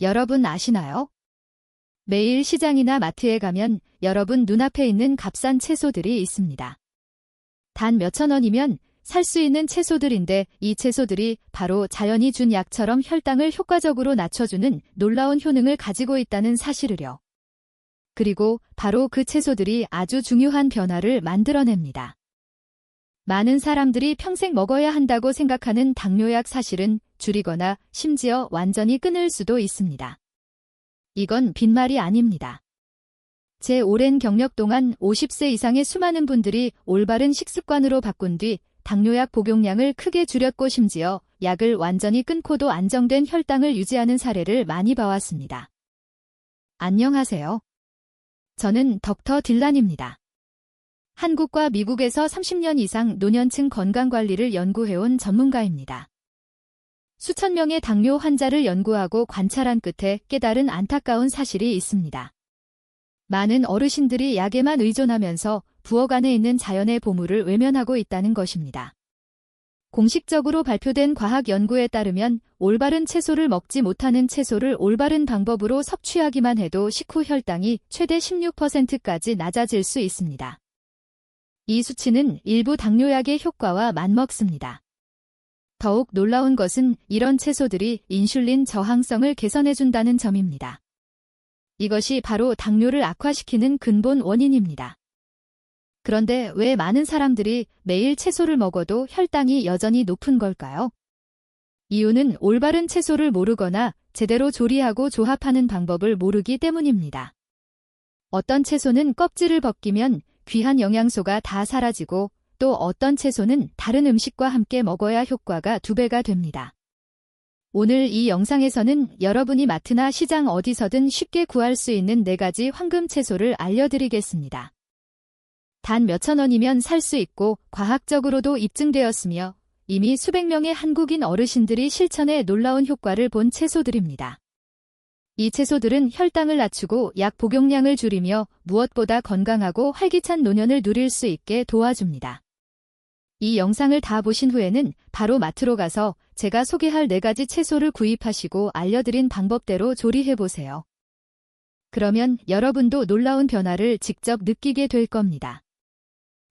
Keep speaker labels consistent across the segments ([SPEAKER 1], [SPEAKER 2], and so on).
[SPEAKER 1] 여러분 아시나요? 매일 시장이나 마트에 가면 여러분 눈앞에 있는 값싼 채소들이 있습니다. 단 몇천 원이면 살 수 있는 채소들인데 이 채소들이 바로 자연이 준 약처럼 혈당을 효과적으로 낮춰주는 놀라운 효능을 가지고 있다는 사실을요. 그리고 바로 그 채소들이 아주 중요한 변화를 만들어냅니다. 많은 사람들이 평생 먹어야 한다고 생각하는 당뇨약 사실은 줄이거나 심지어 완전히 끊을 수도 있습니다. 이건 빈말이 아닙니다. 제 오랜 경력 동안 50세 이상의 수많은 분들이 올바른 식습관으로 바꾼 뒤 당뇨약 복용량을 크게 줄였고 심지어 약을 완전히 끊고도 안정된 혈당을 유지하는 사례를 많이 봐왔습니다. 안녕하세요. 저는 닥터 딜란입니다. 한국과 미국에서 30년 이상 노년층 건강관리를 연구해온 전문가입니다. 수천 명의 당뇨 환자를 연구하고 관찰한 끝에 깨달은 안타까운 사실이 있습니다. 많은 어르신들이 약에만 의존하면서 부엌 안에 있는 자연의 보물을 외면하고 있다는 것입니다. 공식적으로 발표된 과학 연구에 따르면 올바른 채소를 먹지 못하는 채소를 올바른 방법으로 섭취하기만 해도 식후 혈당이 최대 16%까지 낮아질 수 있습니다. 이 수치는 일부 당뇨약의 효과와 맞먹습니다. 더욱 놀라운 것은 이런 채소들이 인슐린 저항성을 개선해준다는 점입니다. 이것이 바로 당뇨를 악화시키는 근본 원인입니다. 그런데 왜 많은 사람들이 매일 채소를 먹어도 혈당이 여전히 높은 걸까요? 이유는 올바른 채소를 모르거나 제대로 조리하고 조합하는 방법을 모르기 때문입니다. 어떤 채소는 껍질을 벗기면 귀한 영양소가 다 사라지고 또 어떤 채소는 다른 음식과 함께 먹어야 효과가 2배가 됩니다. 오늘 이 영상에서는 여러분이 마트나 시장 어디서든 쉽게 구할 수 있는 4가지 황금 채소를 알려드리겠습니다. 단 몇천 원이면 살 수 있고 과학적으로도 입증되었으며 이미 수백 명의 한국인 어르신들이 실천에 놀라운 효과를 본 채소들입니다. 이 채소들은 혈당을 낮추고 약 복용량을 줄이며 무엇보다 건강하고 활기찬 노년을 누릴 수 있게 도와줍니다. 이 영상을 다 보신 후에는 바로 마트로 가서 제가 소개할 4가지 채소를 구입하시고 알려드린 방법대로 조리해보세요. 그러면 여러분도 놀라운 변화를 직접 느끼게 될 겁니다.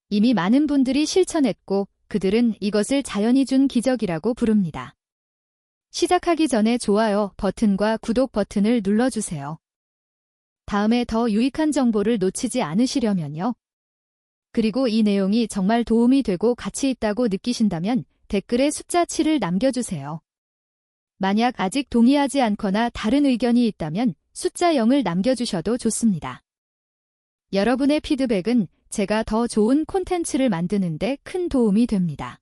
[SPEAKER 1] 이미 많은 분들이 실천했고 그들은 이것을 자연이 준 기적이라고 부릅니다. 시작하기 전에 좋아요 버튼과 구독 버튼을 눌러주세요. 다음에 더 유익한 정보를 놓치지 않으시려면요. 그리고 이 내용이 정말 도움이 되고 가치 있다고 느끼신다면 댓글에 숫자 7을 남겨주세요. 만약 아직 동의하지 않거나 다른 의견이 있다면 숫자 0을 남겨주셔도 좋습니다. 여러분의 피드백은 제가 더 좋은 콘텐츠를 만드는 데 큰 도움이 됩니다.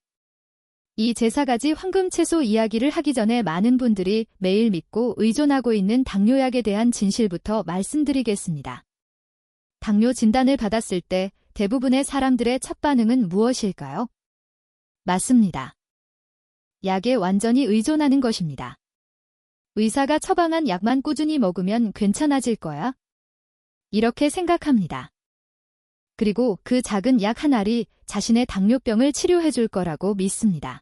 [SPEAKER 1] 이 제4가지 황금 채소 이야기를 하기 전에 많은 분들이 매일 믿고 의존하고 있는 당뇨약에 대한 진실부터 말씀드리겠습니다. 당뇨 진단을 받았을 때 대부분의 사람들의 첫 반응은 무엇일까요? 맞습니다. 약에 완전히 의존하는 것입니다. 의사가 처방한 약만 꾸준히 먹으면 괜찮아질 거야? 이렇게 생각합니다. 그리고 그 작은 약 한 알이 자신의 당뇨병을 치료해줄 거라고 믿습니다.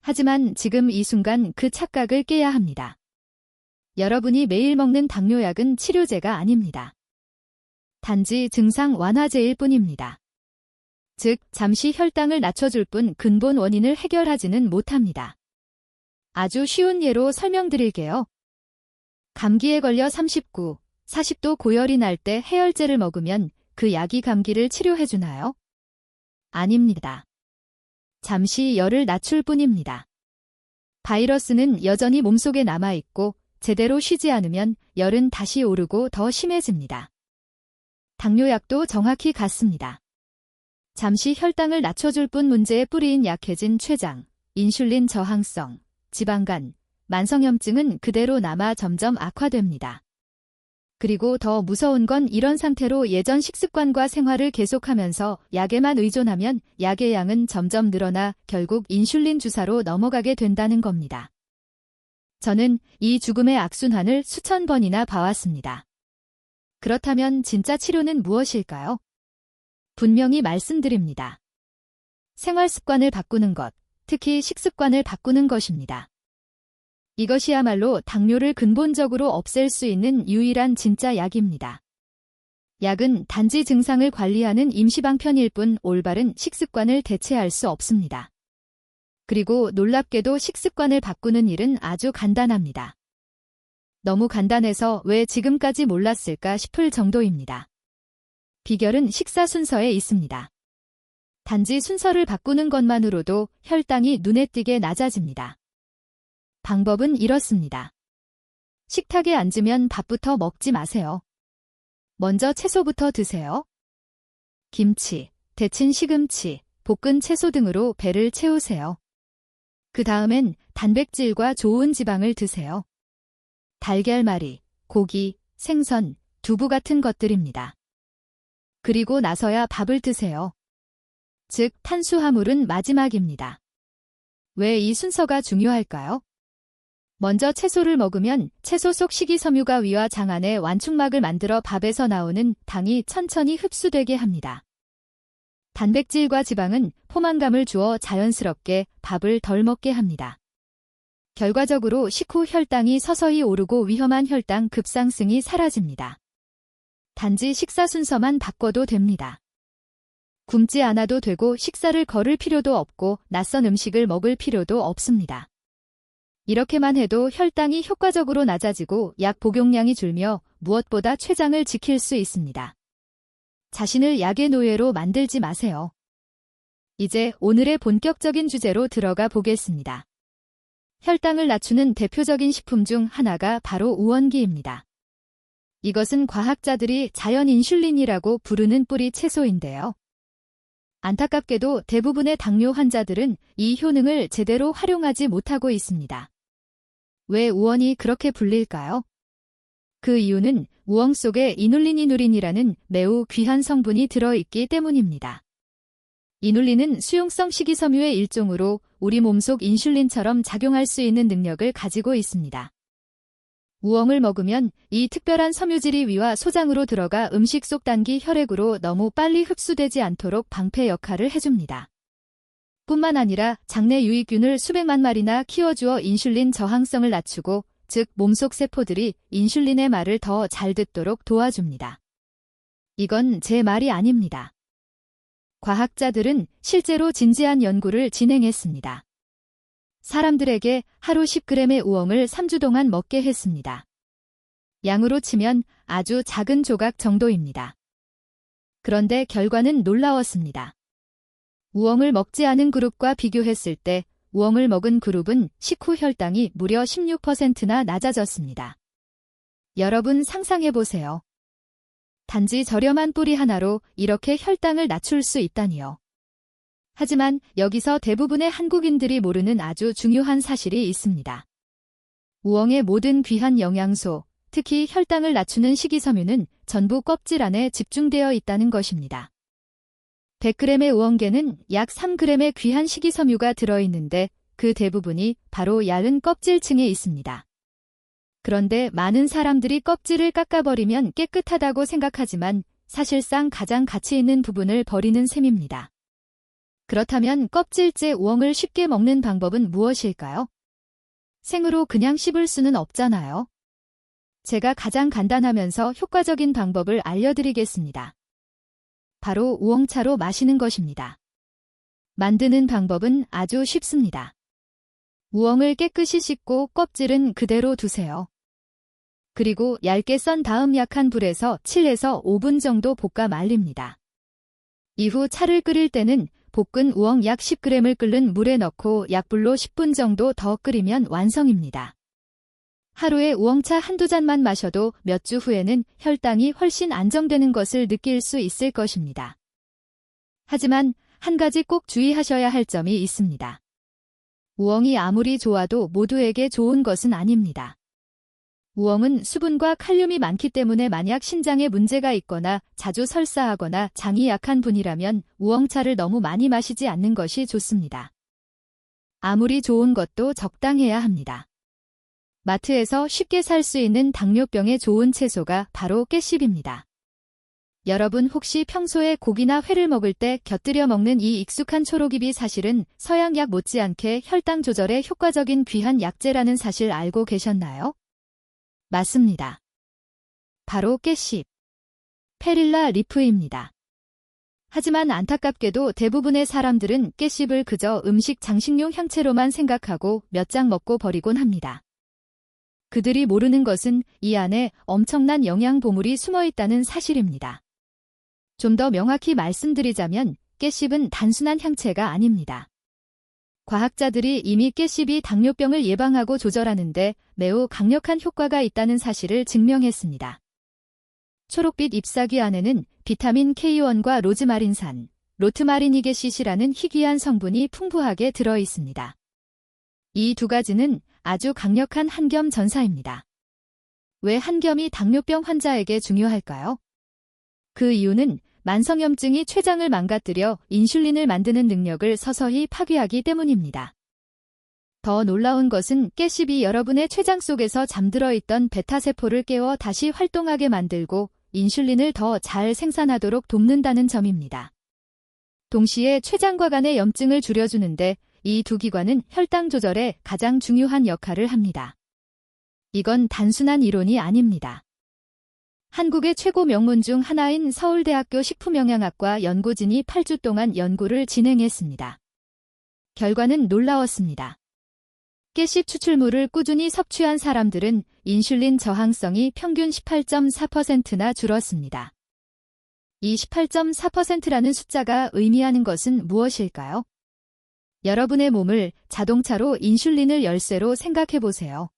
[SPEAKER 1] 하지만 지금 이 순간 그 착각을 깨야 합니다. 여러분이 매일 먹는 당뇨약은 치료제가 아닙니다. 단지 증상 완화제일 뿐입니다. 즉, 잠시 혈당을 낮춰줄 뿐 근본 원인을 해결하지는 못합니다. 아주 쉬운 예로 설명드릴게요. 감기에 걸려 39, 40도 고열이 날 때 해열제를 먹으면 그 약이 감기를 치료해주나요? 아닙니다. 잠시 열을 낮출 뿐입니다. 바이러스는 여전히 몸속에 남아있고 제대로 쉬지 않으면 열은 다시 오르고 더 심해집니다. 당뇨약도 정확히 같습니다. 잠시 혈당을 낮춰줄 뿐 문제의 뿌리인 약해진 췌장, 인슐린 저항성, 지방간, 만성염증은 그대로 남아 점점 악화됩니다. 그리고 더 무서운 건 이런 상태로 예전 식습관과 생활을 계속하면서 약에만 의존하면 약의 양은 점점 늘어나 결국 인슐린 주사로 넘어가게 된다는 겁니다. 저는 이 죽음의 악순환을 수천 번이나 봐왔습니다. 그렇다면 진짜 치료는 무엇일까요? 분명히 말씀드립니다. 생활 습관을 바꾸는 것, 특히 식습관을 바꾸는 것입니다. 이것이야말로 당뇨를 근본적으로 없앨 수 있는 유일한 진짜 약입니다. 약은 단지 증상을 관리하는 임시방편일 뿐 올바른 식습관을 대체할 수 없습니다. 그리고 놀랍게도 식습관을 바꾸는 일은 아주 간단합니다. 너무 간단해서 왜 지금까지 몰랐을까 싶을 정도입니다. 비결은 식사 순서에 있습니다. 단지 순서를 바꾸는 것만으로도 혈당이 눈에 띄게 낮아집니다. 방법은 이렇습니다. 식탁에 앉으면 밥부터 먹지 마세요. 먼저 채소부터 드세요. 김치, 데친 시금치, 볶은 채소 등으로 배를 채우세요. 그 다음엔 단백질과 좋은 지방을 드세요. 달걀말이, 고기, 생선, 두부 같은 것들입니다. 그리고 나서야 밥을 드세요. 즉, 탄수화물은 마지막입니다. 왜 이 순서가 중요할까요? 먼저 채소를 먹으면 채소 속 식이섬유가 위와 장 안에 완충막을 만들어 밥에서 나오는 당이 천천히 흡수되게 합니다. 단백질과 지방은 포만감을 주어 자연스럽게 밥을 덜 먹게 합니다. 결과적으로 식후 혈당이 서서히 오르고 위험한 혈당 급상승이 사라집니다. 단지 식사 순서만 바꿔도 됩니다. 굶지 않아도 되고 식사를 거를 필요도 없고 낯선 음식을 먹을 필요도 없습니다. 이렇게만 해도 혈당이 효과적으로 낮아지고 약 복용량이 줄며 무엇보다 췌장을 지킬 수 있습니다. 자신을 약의 노예로 만들지 마세요. 이제 오늘의 본격적인 주제로 들어가 보겠습니다. 혈당을 낮추는 대표적인 식품 중 하나가 바로 우원기입니다. 이것은 과학자들이 자연 인슐린이라고 부르는 뿌리 채소인데요. 안타깝게도 대부분의 당뇨 환자들은 이 효능을 제대로 활용하지 못하고 있습니다. 왜 우원이 그렇게 불릴까요? 그 이유는 우엉 속에 이눌린이누린이라는 매우 귀한 성분이 들어있기 때문입니다. 이눌린은 수용성 식이섬유의 일종으로 우리 몸속 인슐린처럼 작용할 수 있는 능력을 가지고 있습니다. 우엉을 먹으면 이 특별한 섬유질이 위와 소장으로 들어가 음식 속 단기 혈액으로 너무 빨리 흡수되지 않도록 방패 역할을 해줍니다. 뿐만 아니라 장내 유익균을 수백만 마리나 키워주어 인슐린 저항성을 낮추고, 즉 몸속 세포들이 인슐린의 말을 더 잘 듣도록 도와줍니다. 이건 제 말이 아닙니다. 과학자들은 실제로 진지한 연구를 진행했습니다. 사람들에게 하루 10g의 우엉을 3주 동안 먹게 했습니다. 양으로 치면 아주 작은 조각 정도입니다. 그런데 결과는 놀라웠습니다. 우엉을 먹지 않은 그룹과 비교했을 때 우엉을 먹은 그룹은 식후 혈당이 무려 16%나 낮아졌습니다. 여러분 상상해보세요. 단지 저렴한 뿌리 하나로 이렇게 혈당을 낮출 수 있다니요. 하지만 여기서 대부분의 한국인들이 모르는 아주 중요한 사실이 있습니다. 우엉의 모든 귀한 영양소, 특히 혈당을 낮추는 식이섬유는 전부 껍질 안에 집중되어 있다는 것입니다. 100g의 우엉계는 약 3g의 귀한 식이섬유가 들어있는데 그 대부분이 바로 얇은 껍질층에 있습니다. 그런데 많은 사람들이 껍질을 깎아버리면 깨끗하다고 생각하지만 사실상 가장 가치 있는 부분을 버리는 셈입니다. 그렇다면 껍질째 우엉을 쉽게 먹는 방법은 무엇일까요? 생으로 그냥 씹을 수는 없잖아요. 제가 가장 간단하면서 효과적인 방법을 알려드리겠습니다. 바로 우엉차로 마시는 것입니다. 만드는 방법은 아주 쉽습니다. 우엉을 깨끗이 씻고 껍질은 그대로 두세요. 그리고 얇게 썬 다음 약한 불에서 7에서 5분 정도 볶아 말립니다. 이후 차를 끓일 때는 볶은 우엉 약 10g을 끓는 물에 넣고 약불로 10분 정도 더 끓이면 완성입니다. 하루에 우엉차 한두 잔만 마셔도 몇 주 후에는 혈당이 훨씬 안정되는 것을 느낄 수 있을 것입니다. 하지만 한 가지 꼭 주의하셔야 할 점이 있습니다. 우엉이 아무리 좋아도 모두에게 좋은 것은 아닙니다. 우엉은 수분과 칼륨이 많기 때문에 만약 신장에 문제가 있거나 자주 설사하거나 장이 약한 분이라면 우엉차를 너무 많이 마시지 않는 것이 좋습니다. 아무리 좋은 것도 적당해야 합니다. 마트에서 쉽게 살 수 있는 당뇨병에 좋은 채소가 바로 깨씹입니다. 여러분 혹시 평소에 고기나 회를 먹을 때 곁들여 먹는 이 익숙한 초록잎이 사실은 서양약 못지않게 혈당 조절에 효과적인 귀한 약재라는 사실 알고 계셨나요? 맞습니다. 바로 깨씨, 페릴라 리프입니다. 하지만 안타깝게도 대부분의 사람들은 깨씨를 그저 음식 장식용 향채로만 생각하고 몇 장 먹고 버리곤 합니다. 그들이 모르는 것은 이 안에 엄청난 영양 보물이 숨어 있다는 사실입니다. 좀 더 명확히 말씀드리자면 깨씨는 단순한 향채가 아닙니다. 과학자들이 이미 깨씨이 당뇨병을 예방하고 조절하는데 매우 강력한 효과가 있다는 사실을 증명했습니다. 초록빛 잎사귀 안에는 비타민 K1과 로즈마린산, 로트마리니게시시라는 희귀한 성분이 풍부하게 들어 있습니다. 이 두 가지는 아주 강력한 한겸 전사입니다. 왜 한겸이 당뇨병 환자에게 중요할까요? 그 이유는 만성염증이 췌장을 망가뜨려 인슐린을 만드는 능력을 서서히 파괴하기 때문입니다. 더 놀라운 것은 깨씨이 여러분의 췌장 속에서 잠들어 있던 베타세포를 깨워 다시 활동하게 만들고 인슐린을 더 잘 생산하도록 돕는다는 점입니다. 동시에 췌장과 간의 염증을 줄여주는데 이 두 기관은 혈당 조절에 가장 중요한 역할을 합니다. 이건 단순한 이론이 아닙니다. 한국의 최고 명문 중 하나인 서울대학교 식품영양학과 연구진이 8주 동안 연구를 진행했습니다. 결과는 놀라웠습니다. 깨씨 추출물을 꾸준히 섭취한 사람들은 인슐린 저항성이 평균 18.4%나 줄었습니다. 이 18.4%라는 숫자가 의미하는 것은 무엇일까요? 여러분의 몸을 자동차로 인슐린을 열쇠로 생각해 보세요.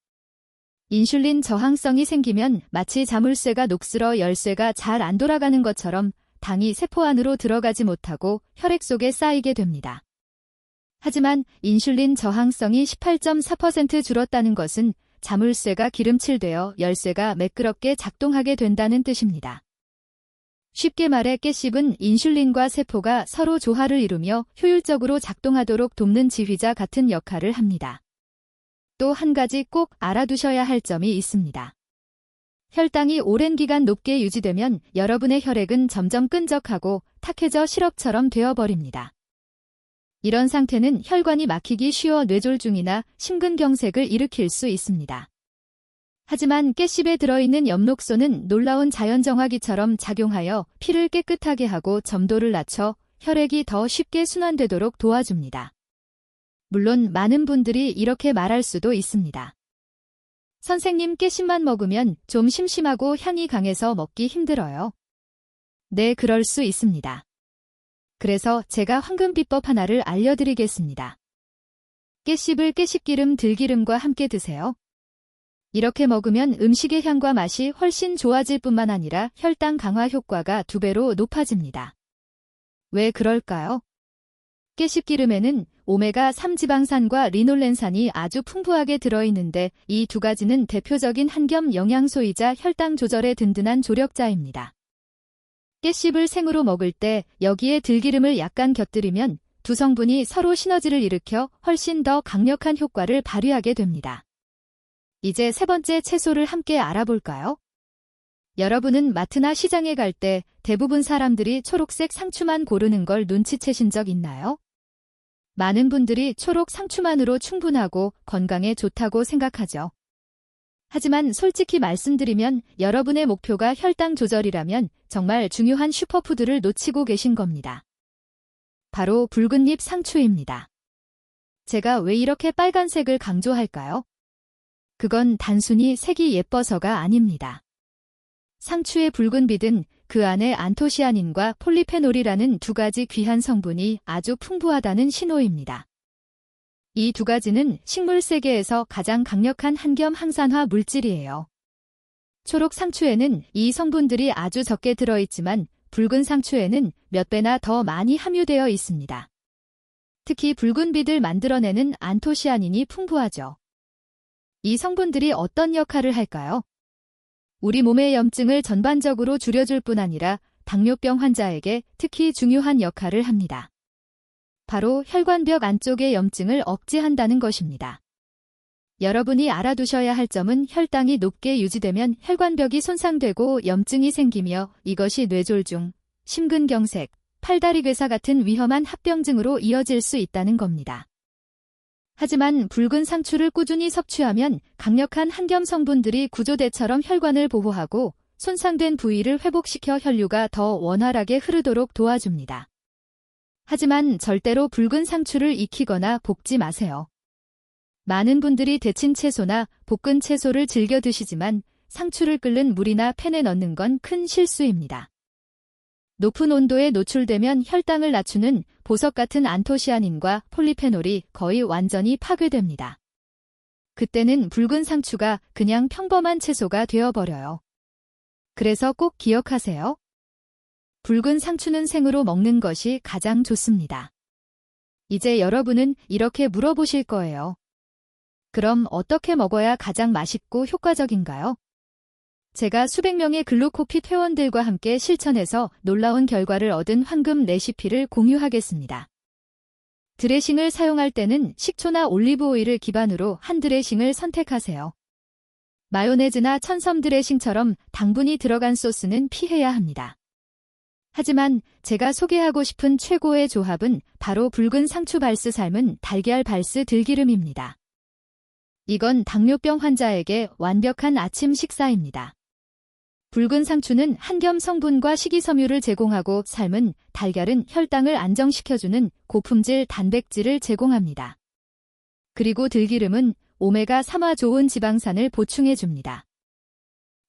[SPEAKER 1] 인슐린 저항성이 생기면 마치 자물쇠가 녹슬어 열쇠가 잘 안 돌아가는 것처럼 당이 세포 안으로 들어가지 못하고 혈액 속에 쌓이게 됩니다. 하지만 인슐린 저항성이 18.4% 줄었다는 것은 자물쇠가 기름칠되어 열쇠가 매끄럽게 작동하게 된다는 뜻입니다. 쉽게 말해 깨씨는 인슐린과 세포가 서로 조화를 이루며 효율적으로 작동하도록 돕는 지휘자 같은 역할을 합니다. 또 한 가지 꼭 알아두셔야 할 점이 있습니다. 혈당이 오랜 기간 높게 유지되면 여러분의 혈액은 점점 끈적하고 탁해져 시럽처럼 되어버립니다. 이런 상태는 혈관이 막히기 쉬워 뇌졸중이나 심근경색을 일으킬 수 있습니다. 하지만 깨씨에 들어있는 엽록소는 놀라운 자연정화기처럼 작용하여 피를 깨끗하게 하고 점도를 낮춰 혈액이 더 쉽게 순환되도록 도와줍니다. 물론 많은 분들이 이렇게 말할 수도 있습니다. 선생님, 깨씨만 먹으면 좀 심심하고 향이 강해서 먹기 힘들어요. 네, 그럴 수 있습니다. 그래서 제가 황금비법 하나를 알려드리겠습니다. 깨씨를 깨씨기름, 들기름과 함께 드세요. 이렇게 먹으면 음식의 향과 맛이 훨씬 좋아질 뿐만 아니라 혈당 강화 효과가 2배로 높아집니다. 왜 그럴까요? 깨씨기름에는 오메가3 지방산과 리놀렌산이 아주 풍부하게 들어있는데 이 두 가지는 대표적인 한겸 영양소이자 혈당 조절에 든든한 조력자입니다. 깨씨를 생으로 먹을 때 여기에 들기름을 약간 곁들이면 두 성분이 서로 시너지를 일으켜 훨씬 더 강력한 효과를 발휘하게 됩니다. 이제 세 번째 채소를 함께 알아볼까요? 여러분은 마트나 시장에 갈 때 대부분 사람들이 초록색 상추만 고르는 걸 눈치채신 적 있나요? 많은 분들이 초록 상추만으로 충분하고 건강에 좋다고 생각하죠. 하지만 솔직히 말씀드리면 여러분의 목표가 혈당 조절이라면 정말 중요한 슈퍼푸드를 놓치고 계신 겁니다. 바로 붉은잎 상추입니다. 제가 왜 이렇게 빨간색을 강조할까요? 그건 단순히 색이 예뻐서가 아닙니다. 상추의 붉은빛은 그 안에 안토시아닌과 폴리페놀이라는 두 가지 귀한 성분이 아주 풍부하다는 신호입니다. 이 두 가지는 식물 세계에서 가장 강력한 한겸 항산화 물질이에요. 초록 상추에는 이 성분들이 아주 적게 들어있지만 붉은 상추에는 몇 배나 더 많이 함유되어 있습니다. 특히 붉은빛을 만들어내는 안토시아닌이 풍부하죠. 이 성분들이 어떤 역할을 할까요? 우리 몸의 염증을 전반적으로 줄여줄 뿐 아니라 당뇨병 환자에게 특히 중요한 역할을 합니다. 바로 혈관벽 안쪽의 염증을 억제한다는 것입니다. 여러분이 알아두셔야 할 점은 혈당이 높게 유지되면 혈관벽이 손상되고 염증이 생기며 이것이 뇌졸중, 심근경색, 팔다리괴사 같은 위험한 합병증으로 이어질 수 있다는 겁니다. 하지만 붉은 상추를 꾸준히 섭취하면 강력한 한겸 성분들이 구조대처럼 혈관을 보호하고 손상된 부위를 회복시켜 혈류가 더 원활하게 흐르도록 도와줍니다. 하지만 절대로 붉은 상추를 익히거나 볶지 마세요. 많은 분들이 데친 채소나 볶은 채소를 즐겨 드시지만 상추를 끓는 물이나 팬에 넣는 건 큰 실수입니다. 높은 온도에 노출되면 혈당을 낮추는 보석 같은 안토시아닌과 폴리페놀이 거의 완전히 파괴됩니다. 그때는 붉은 상추가 그냥 평범한 채소가 되어버려요. 그래서 꼭 기억하세요. 붉은 상추는 생으로 먹는 것이 가장 좋습니다. 이제 여러분은 이렇게 물어보실 거예요. 그럼 어떻게 먹어야 가장 맛있고 효과적인가요? 제가 수백 명의 글루코핏 회원들과 함께 실천해서 놀라운 결과를 얻은 황금 레시피를 공유하겠습니다. 드레싱을 사용할 때는 식초나 올리브 오일을 기반으로 한 드레싱을 선택하세요. 마요네즈나 천섬 드레싱처럼 당분이 들어간 소스는 피해야 합니다. 하지만 제가 소개하고 싶은 최고의 조합은 바로 붉은 상추 발스 삶은 달걀 발스 들기름입니다. 이건 당뇨병 환자에게 완벽한 아침 식사입니다. 붉은 상추는 한겸 성분과 식이섬유를 제공하고 삶은 달걀은 혈당을 안정시켜주는 고품질 단백질을 제공합니다. 그리고 들기름은 오메가3와 좋은 지방산을 보충해줍니다.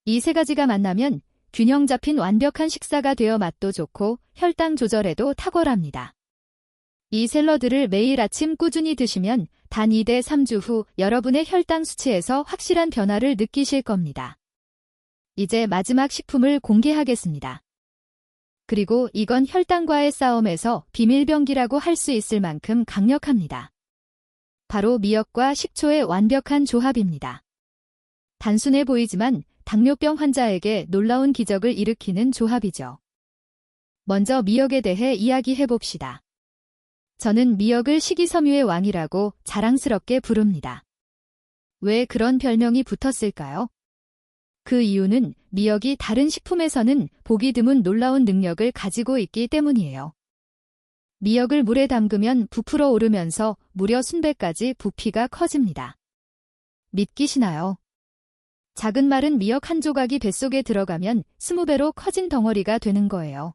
[SPEAKER 1] 이 세 가지가 만나면 균형 잡힌 완벽한 식사가 되어 맛도 좋고 혈당 조절에도 탁월합니다. 이 샐러드를 매일 아침 꾸준히 드시면 단 2대 3주 후 여러분의 혈당 수치에서 확실한 변화를 느끼실 겁니다. 이제 마지막 식품을 공개하겠습니다. 그리고 이건 혈당과의 싸움에서 비밀병기라고 할 수 있을 만큼 강력합니다. 바로 미역과 식초의 완벽한 조합입니다. 단순해 보이지만 당뇨병 환자에게 놀라운 기적을 일으키는 조합이죠. 먼저 미역에 대해 이야기해봅시다. 저는 미역을 식이섬유의 왕이라고 자랑스럽게 부릅니다. 왜 그런 별명이 붙었을까요? 그 이유는 미역이 다른 식품에서는 보기 드문 놀라운 능력을 가지고 있기 때문이에요. 미역을 물에 담그면 부풀어 오르면서 무려 순배까지 부피가 커집니다. 믿기시나요? 작은 마른 미역 한 조각이 뱃속에 들어가면 20배로 커진 덩어리가 되는 거예요.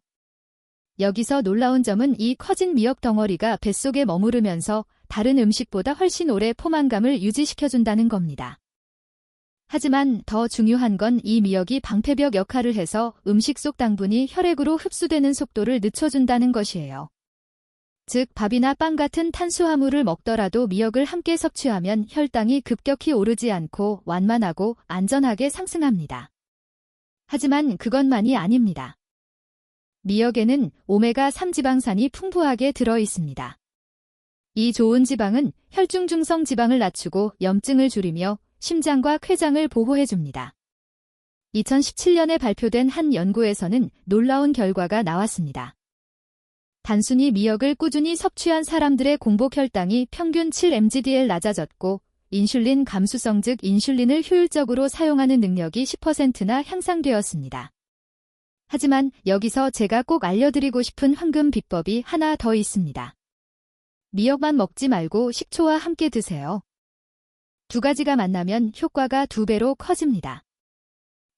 [SPEAKER 1] 여기서 놀라운 점은 이 커진 미역 덩어리가 뱃속에 머무르면서 다른 음식보다 훨씬 오래 포만감을 유지시켜준다는 겁니다. 하지만 더 중요한 건 이 미역이 방패벽 역할을 해서 음식 속 당분이 혈액으로 흡수되는 속도를 늦춰준다는 것이에요. 즉 밥이나 빵 같은 탄수화물을 먹더라도 미역을 함께 섭취하면 혈당이 급격히 오르지 않고 완만하고 안전하게 상승합니다. 하지만 그것만이 아닙니다. 미역에는 오메가3 지방산이 풍부하게 들어 있습니다. 이 좋은 지방은 혈중 중성 지방을 낮추고 염증을 줄이며 심장과 췌장을 보호해줍니다. 2017년에 발표된 한 연구에서는 놀라운 결과가 나왔습니다. 단순히 미역을 꾸준히 섭취한 사람들의 공복 혈당이 평균 7mgdl 낮아졌고 인슐린 감수성 즉 인슐린을 효율적으로 사용하는 능력이 10%나 향상되었습니다. 하지만 여기서 제가 꼭 알려드리고 싶은 황금 비법이 하나 더 있습니다. 미역만 먹지 말고 식초와 함께 드세요. 두 가지가 만나면 효과가 2배로 커집니다.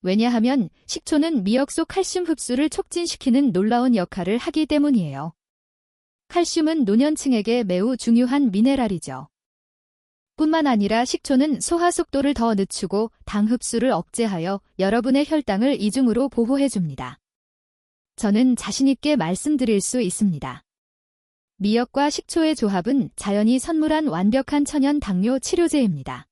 [SPEAKER 1] 왜냐하면 식초는 미역 속 칼슘 흡수를 촉진시키는 놀라운 역할을 하기 때문이에요. 칼슘은 노년층에게 매우 중요한 미네랄이죠. 뿐만 아니라 식초는 소화 속도를 더 늦추고 당 흡수를 억제하여 여러분의 혈당을 이중으로 보호해줍니다. 저는 자신있게 말씀드릴 수 있습니다. 미역과 식초의 조합은 자연이 선물한 완벽한 천연 당뇨 치료제입니다.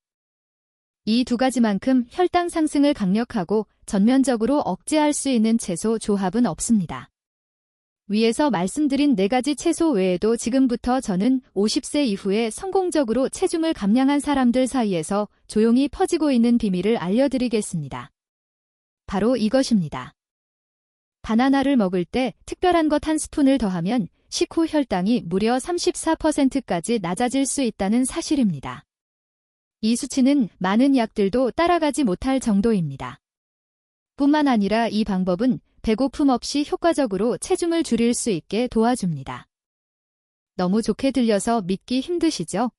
[SPEAKER 1] 이 두 가지만큼 혈당 상승을 강력하고 전면적으로 억제할 수 있는 채소 조합은 없습니다. 위에서 말씀드린 4가지 채소 외에도 지금부터 저는 50세 이후에 성공적으로 체중을 감량한 사람들 사이에서 조용히 퍼지고 있는 비밀을 알려드리겠습니다. 바로 이것입니다. 바나나를 먹을 때 특별한 것 한 스푼을 더하면 식후 혈당이 무려 34%까지 낮아질 수 있다는 사실입니다. 이 수치는 많은 약들도 따라가지 못할 정도입니다. 뿐만 아니라 이 방법은 배고픔 없이 효과적으로 체중을 줄일 수 있게 도와줍니다. 너무 좋게 들려서 믿기 힘드시죠?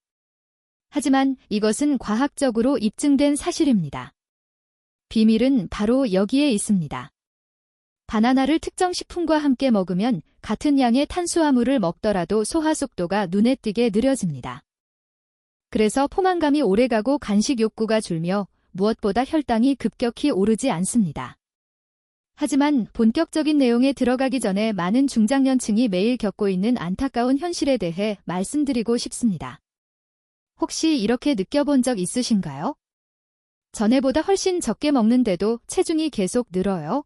[SPEAKER 1] 하지만 이것은 과학적으로 입증된 사실입니다. 비밀은 바로 여기에 있습니다. 바나나를 특정 식품과 함께 먹으면 같은 양의 탄수화물을 먹더라도 소화 속도가 눈에 띄게 느려집니다. 그래서 포만감이 오래가고 간식 욕구가 줄며 무엇보다 혈당이 급격히 오르지 않습니다. 하지만 본격적인 내용에 들어가기 전에 많은 중장년층이 매일 겪고 있는 안타까운 현실에 대해 말씀드리고 싶습니다. 혹시 이렇게 느껴본 적 있으신가요? 전에보다 훨씬 적게 먹는데도 체중이 계속 늘어요?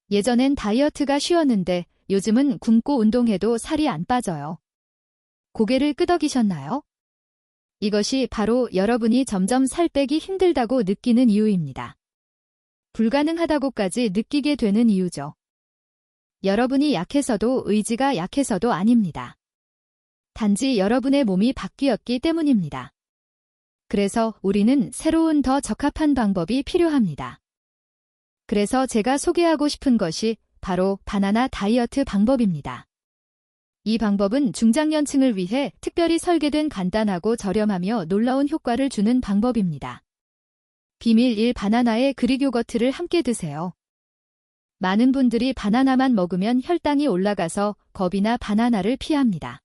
[SPEAKER 1] 예전엔 다이어트가 쉬웠는데 요즘은 굶고 운동해도 살이 안 빠져요. 고개를 끄덕이셨나요? 이것이 바로 여러분이 점점 살 빼기 힘들다고 느끼는 이유입니다. 불가능하다고까지 느끼게 되는 이유죠. 여러분이 약해서도 의지가 약해서도 아닙니다. 단지 여러분의 몸이 바뀌었기 때문입니다. 그래서 우리는 새로운 더 적합한 방법이 필요합니다. 그래서 제가 소개하고 싶은 것이 바로 바나나 다이어트 방법입니다. 이 방법은 중장년층을 위해 특별히 설계된 간단하고 저렴하며 놀라운 효과를 주는 방법입니다. 비밀 1. 바나나에 그릭 요거트를 함께 드세요. 많은 분들이 바나나만 먹으면 혈당이 올라가서 겁이나 바나나를 피합니다.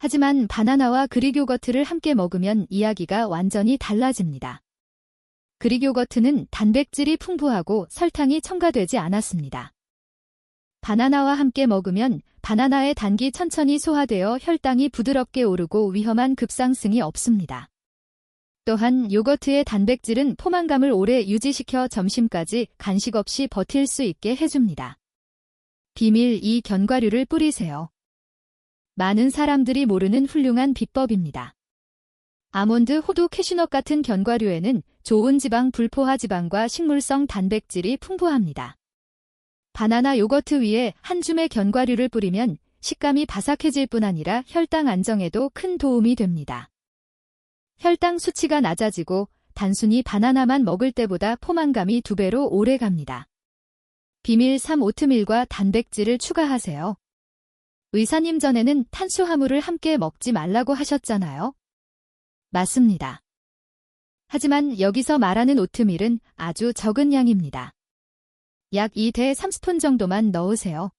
[SPEAKER 1] 하지만 바나나와 그릭 요거트를 함께 먹으면 이야기가 완전히 달라집니다. 그릭 요거트는 단백질이 풍부하고 설탕이 첨가되지 않았습니다. 바나나와 함께 먹으면 바나나의 단기 천천히 소화되어 혈당이 부드럽게 오르고 위험한 급상승이 없습니다. 또한 요거트의 단백질은 포만감을 오래 유지시켜 점심까지 간식 없이 버틸 수 있게 해줍니다. 비밀 2. 견과류를 뿌리세요. 많은 사람들이 모르는 훌륭한 비법입니다. 아몬드, 호두, 캐슈넛 같은 견과류에는 좋은 지방, 불포화 지방과 식물성 단백질이 풍부합니다. 바나나 요거트 위에 한 줌의 견과류를 뿌리면 식감이 바삭해질 뿐 아니라 혈당 안정에도 큰 도움이 됩니다. 혈당 수치가 낮아지고 단순히 바나나만 먹을 때보다 포만감이 2배로 오래 갑니다. 비밀 3. 오트밀과 단백질을 추가하세요. 의사님 전에는 탄수화물을 함께 먹지 말라고 하셨잖아요. 맞습니다. 하지만 여기서 말하는 오트밀은 아주 적은 양입니다. 약 2대 3스푼 정도만 넣으세요.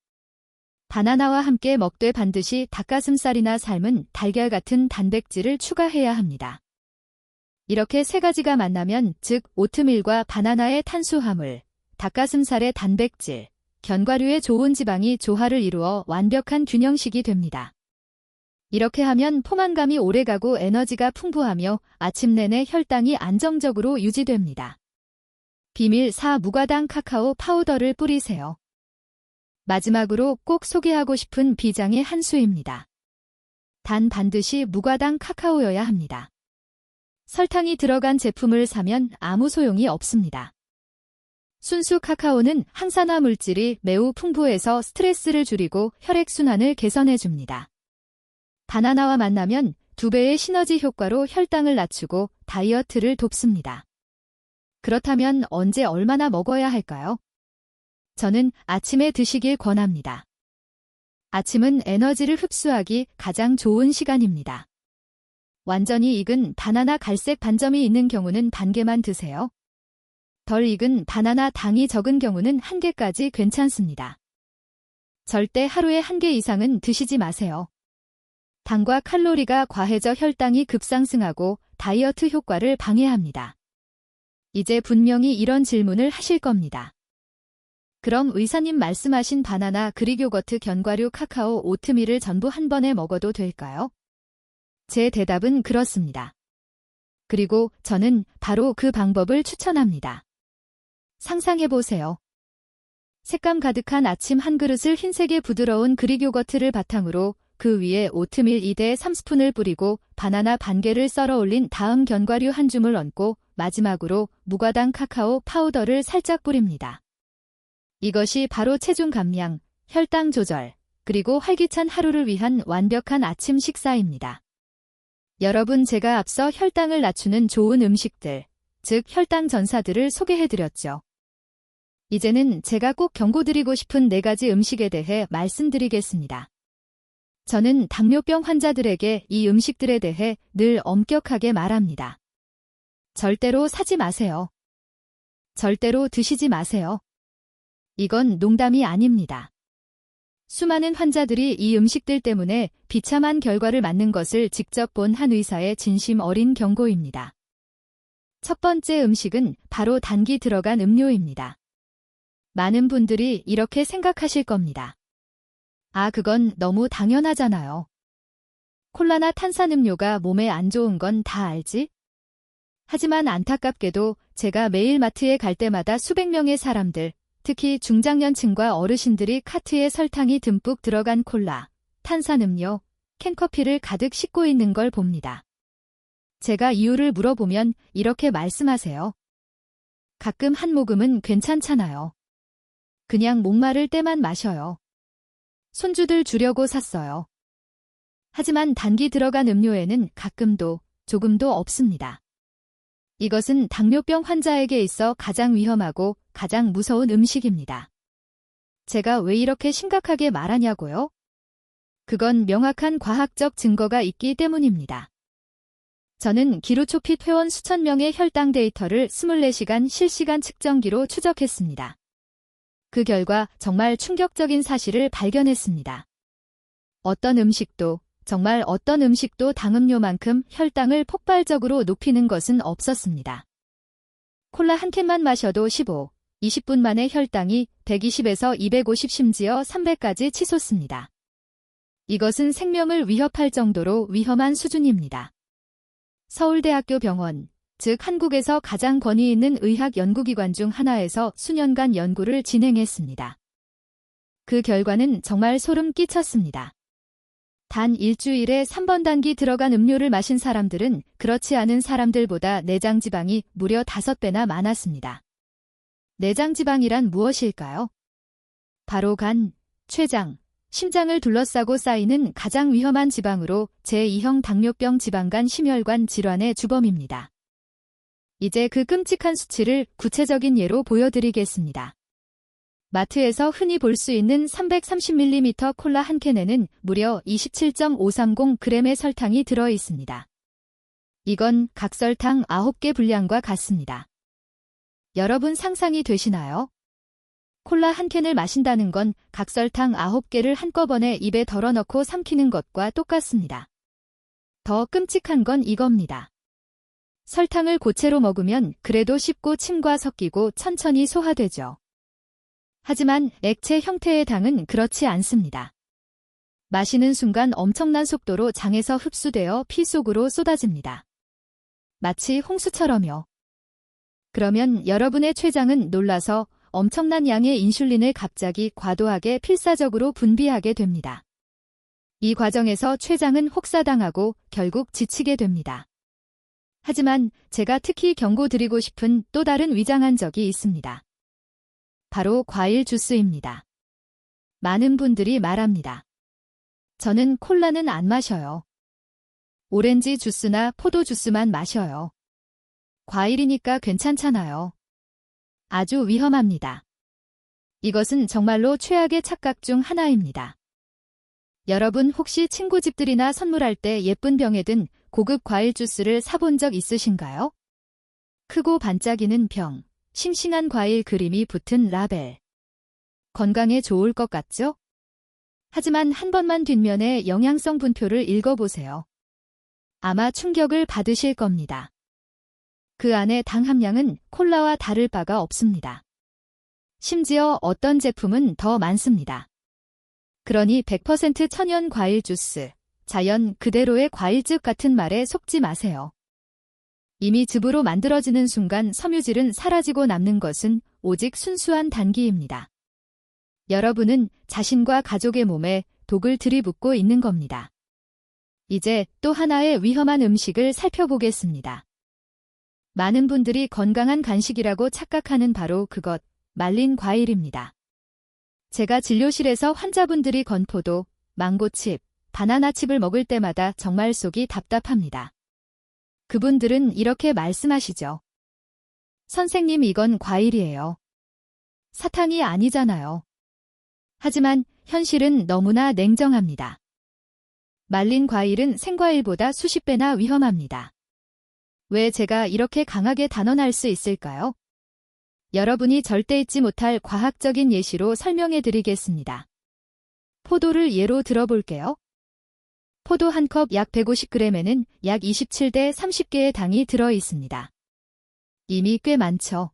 [SPEAKER 1] 바나나와 함께 먹되 반드시 닭가슴살이나 삶은 달걀 같은 단백질을 추가해야 합니다. 이렇게 세 가지가 만나면 즉 오트밀과 바나나의 탄수화물, 닭가슴살의 단백질, 견과류의 좋은 지방이 조화를 이루어 완벽한 균형식이 됩니다. 이렇게 하면 포만감이 오래가고 에너지가 풍부하며 아침 내내 혈당이 안정적으로 유지됩니다. 비밀 4. 무가당 카카오 파우더를 뿌리세요. 마지막으로 꼭 소개하고 싶은 비장의 한 수입니다. 단 반드시 무가당 카카오여야 합니다. 설탕이 들어간 제품을 사면 아무 소용이 없습니다. 순수 카카오는 항산화 물질이 매우 풍부해서 스트레스를 줄이고 혈액순환을 개선해줍니다. 바나나와 만나면 2배의 시너지 효과로 혈당을 낮추고 다이어트를 돕습니다. 그렇다면 언제 얼마나 먹어야 할까요? 저는 아침에 드시길 권합니다. 아침은 에너지를 흡수하기 가장 좋은 시간입니다. 완전히 익은 바나나 갈색 반점이 있는 경우는 반 개만 드세요. 덜 익은 바나나 당이 적은 경우는 1개까지 괜찮습니다. 절대 하루에 1개 이상은 드시지 마세요. 당과 칼로리가 과해져 혈당이 급상승하고 다이어트 효과를 방해합니다. 이제 분명히 이런 질문을 하실 겁니다. 그럼 의사님 말씀하신 바나나, 그릭 요거트, 견과류, 카카오, 오트밀을 전부 한 번에 먹어도 될까요? 제 대답은 그렇습니다. 그리고 저는 바로 그 방법을 추천합니다. 상상해보세요. 색감 가득한 아침 한 그릇을 흰색의 부드러운 그릭 요거트를 바탕으로 그 위에 오트밀 2대 3스푼을 뿌리고 바나나 반 개를 썰어 올린 다음 견과류 한 줌을 얹고 마지막으로 무가당 카카오 파우더를 살짝 뿌립니다. 이것이 바로 체중 감량, 혈당 조절, 그리고 활기찬 하루를 위한 완벽한 아침 식사입니다. 여러분, 제가 앞서 혈당을 낮추는 좋은 음식들, 즉 혈당 전사들을 소개해드렸죠. 이제는 제가 꼭 경고드리고 싶은 4가지 음식에 대해 말씀드리겠습니다. 저는 당뇨병 환자들에게 이 음식들에 대해 늘 엄격하게 말합니다. 절대로 사지 마세요. 절대로 드시지 마세요. 이건 농담이 아닙니다. 수많은 환자들이 이 음식들 때문에 비참한 결과를 맞는 것을 직접 본 한 의사의 진심 어린 경고입니다. 첫 번째 음식은 바로 단기 들어간 음료입니다. 많은 분들이 이렇게 생각하실 겁니다. 아, 그건 너무 당연하잖아요. 콜라나 탄산음료가 몸에 안 좋은 건 다 알지? 하지만 안타깝게도 제가 매일 마트에 갈 때마다 수백 명의 사람들, 특히 중장년층과 어르신들이 카트에 설탕이 듬뿍 들어간 콜라, 탄산음료, 캔커피를 가득 싣고 있는 걸 봅니다. 제가 이유를 물어보면 이렇게 말씀하세요. 가끔 한 모금은 괜찮잖아요. 그냥 목마를 때만 마셔요. 손주들 주려고 샀어요. 하지만 단기 들어간 음료에는 가끔도, 조금도 없습니다. 이것은 당뇨병 환자에게 있어 가장 위험하고 가장 무서운 음식입니다. 제가 왜 이렇게 심각하게 말하냐고요? 그건 명확한 과학적 증거가 있기 때문입니다. 저는 기루초핏 회원 수천 명의 혈당 데이터를 24시간 실시간 측정기로 추적했습니다. 그 결과 정말 충격적인 사실을 발견했습니다. 정말 어떤 음식도 당음료만큼 혈당을 폭발적으로 높이는 것은 없었습니다. 콜라 한 캔만 마셔도 15, 20분 만에 혈당이 120에서 250 심지어 300까지 치솟습니다. 이것은 생명을 위협할 정도로 위험한 수준입니다. 서울대학교 병원, 즉 한국에서 가장 권위 있는 의학 연구기관 중 하나에서 수년간 연구를 진행했습니다. 그 결과는 정말 소름 끼쳤습니다. 단 일주일에 3번 단기 들어간 음료를 마신 사람들은 그렇지 않은 사람들보다 내장 지방이 무려 5배나 많았습니다. 내장 지방이란 무엇일까요? 바로 간, 췌장, 심장을 둘러싸고 쌓이는 가장 위험한 지방으로 제2형 당뇨병 지방간 심혈관 질환의 주범입니다. 이제 그 끔찍한 수치를 구체적인 예로 보여드리겠습니다. 마트에서 흔히 볼 수 있는 330ml 콜라 한 캔에는 무려 27.530g의 설탕이 들어 있습니다. 이건 각설탕 9개 분량과 같습니다. 여러분 상상이 되시나요? 콜라 한 캔을 마신다는 건 각설탕 9개를 한꺼번에 입에 덜어넣고 삼키는 것과 똑같습니다. 더 끔찍한 건 이겁니다. 설탕을 고체로 먹으면 그래도 쉽고 침과 섞이고 천천히 소화되죠. 하지만 액체 형태의 당은 그렇지 않습니다. 마시는 순간 엄청난 속도로 장에서 흡수되어 피 속으로 쏟아집니다. 마치 홍수처럼요. 그러면 여러분의 췌장은 놀라서 엄청난 양의 인슐린을 갑자기 과도하게 필사적으로 분비하게 됩니다. 이 과정에서 췌장은 혹사당하고 결국 지치게 됩니다. 하지만 제가 특히 경고드리고 싶은 또 다른 위장한 적이 있습니다. 바로 과일 주스입니다. 많은 분들이 말합니다. 저는 콜라는 안 마셔요. 오렌지 주스나 포도 주스만 마셔요. 과일이니까 괜찮잖아요. 아주 위험합니다. 이것은 정말로 최악의 착각 중 하나입니다. 여러분 혹시 친구 집들이나 선물할 때 예쁜 병에 든 고급 과일 주스를 사본 적 있으신가요? 크고 반짝이는 병, 싱싱한 과일 그림이 붙은 라벨. 건강에 좋을 것 같죠? 하지만 한 번만 뒷면에 영양성 분표를 읽어보세요. 아마 충격을 받으실 겁니다. 그 안에 당 함량은 콜라와 다를 바가 없습니다. 심지어 어떤 제품은 더 많습니다. 그러니 100% 천연 과일 주스, 자연 그대로의 과일즙 같은 말에 속지 마세요. 이미 즙으로 만들어지는 순간 섬유질은 사라지고 남는 것은 오직 순수한 단기입니다. 여러분은 자신과 가족의 몸에 독을 들이붓고 있는 겁니다. 이제 또 하나의 위험한 음식을 살펴보겠습니다. 많은 분들이 건강한 간식이라고 착각하는 바로 그것, 말린 과일입니다. 제가 진료실에서 환자분들이 건포도, 망고칩, 바나나칩을 먹을 때마다 정말 속이 답답합니다. 그분들은 이렇게 말씀하시죠. 선생님, 이건 과일이에요. 사탕이 아니잖아요. 하지만 현실은 너무나 냉정합니다. 말린 과일은 생과일보다 수십 배나 위험합니다. 왜 제가 이렇게 강하게 단언할 수 있을까요? 여러분이 절대 잊지 못할 과학적인 예시로 설명해 드리겠습니다. 포도를 예로 들어볼게요. 포도 한 컵 약 150g에는 약 27대 30개의 당이 들어 있습니다. 이미 꽤 많죠.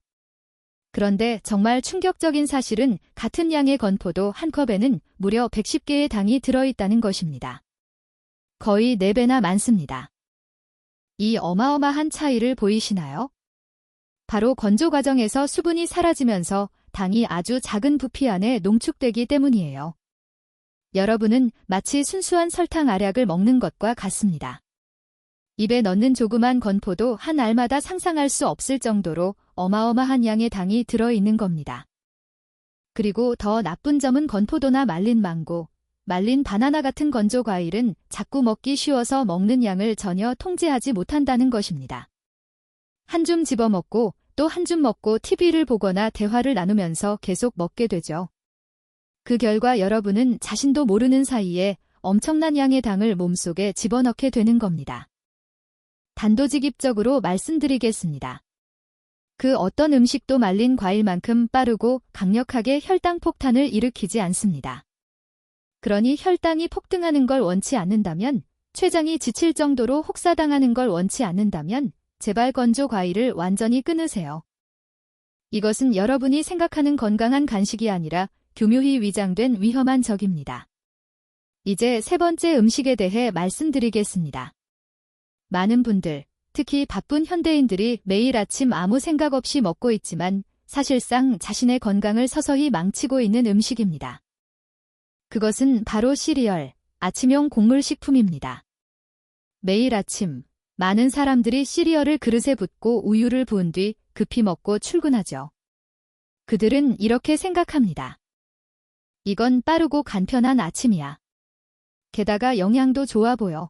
[SPEAKER 1] 그런데 정말 충격적인 사실은 같은 양의 건포도 한 컵에는 무려 110개의 당이 들어있다는 것입니다. 거의 4배나 많습니다. 이 어마어마한 차이를 보이시나요? 바로 건조 과정에서 수분이 사라지면서 당이 아주 작은 부피 안에 농축되기 때문이에요. 여러분은 마치 순수한 설탕 알약을 먹는 것과 같습니다. 입에 넣는 조그만 건포도 한 알마다 상상할 수 없을 정도로 어마어마한 양의 당이 들어있는 겁니다. 그리고 더 나쁜 점은 건포도나 말린 망고, 말린 바나나 같은 건조 과일은 자꾸 먹기 쉬워서 먹는 양을 전혀 통제하지 못한다는 것입니다. 한 줌 집어먹고 또 한 줌 먹고 TV를 보거나 대화를 나누면서 계속 먹게 되죠. 그 결과 여러분은 자신도 모르는 사이에 엄청난 양의 당을 몸속에 집어넣게 되는 겁니다. 단도직입적으로 말씀드리겠습니다. 그 어떤 음식도 말린 과일만큼 빠르고 강력하게 혈당 폭탄을 일으키지 않습니다. 그러니 혈당이 폭등하는 걸 원치 않는다면, 췌장이 지칠 정도로 혹사당하는 걸 원치 않는다면 제발 건조 과일을 완전히 끊으세요. 이것은 여러분이 생각하는 건강한 간식이 아니라 교묘히 위장된 위험한 적입니다. 이제 세 번째 음식에 대해 말씀드리겠습니다. 많은 분들, 특히 바쁜 현대인들이 매일 아침 아무 생각 없이 먹고 있지만 사실상 자신의 건강을 서서히 망치고 있는 음식입니다. 그것은 바로 시리얼, 아침용 곡물 식품입니다. 매일 아침, 많은 사람들이 시리얼을 그릇에 붓고 우유를 부은 뒤 급히 먹고 출근하죠. 그들은 이렇게 생각합니다. 이건 빠르고 간편한 아침이야. 게다가 영양도 좋아 보여.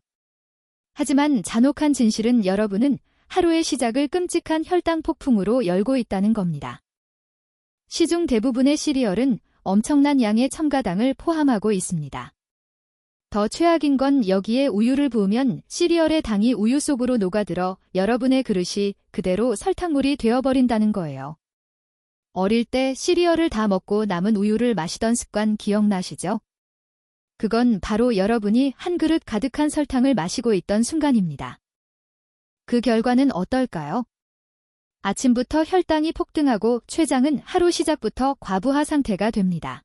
[SPEAKER 1] 하지만 잔혹한 진실은 여러분은 하루의 시작을 끔찍한 혈당 폭풍으로 열고 있다는 겁니다. 시중 대부분의 시리얼은 엄청난 양의 첨가당을 포함하고 있습니다. 더 최악인 건 여기에 우유를 부으면 시리얼의 당이 우유 속으로 녹아들어 여러분의 그릇이 그대로 설탕물이 되어버린다는 거예요. 어릴 때 시리얼을 다 먹고 남은 우유를 마시던 습관 기억나시죠? 그건 바로 여러분이 한 그릇 가득한 설탕을 마시고 있던 순간입니다. 그 결과는 어떨까요? 아침부터 혈당이 폭등하고 췌장은 하루 시작부터 과부하 상태가 됩니다.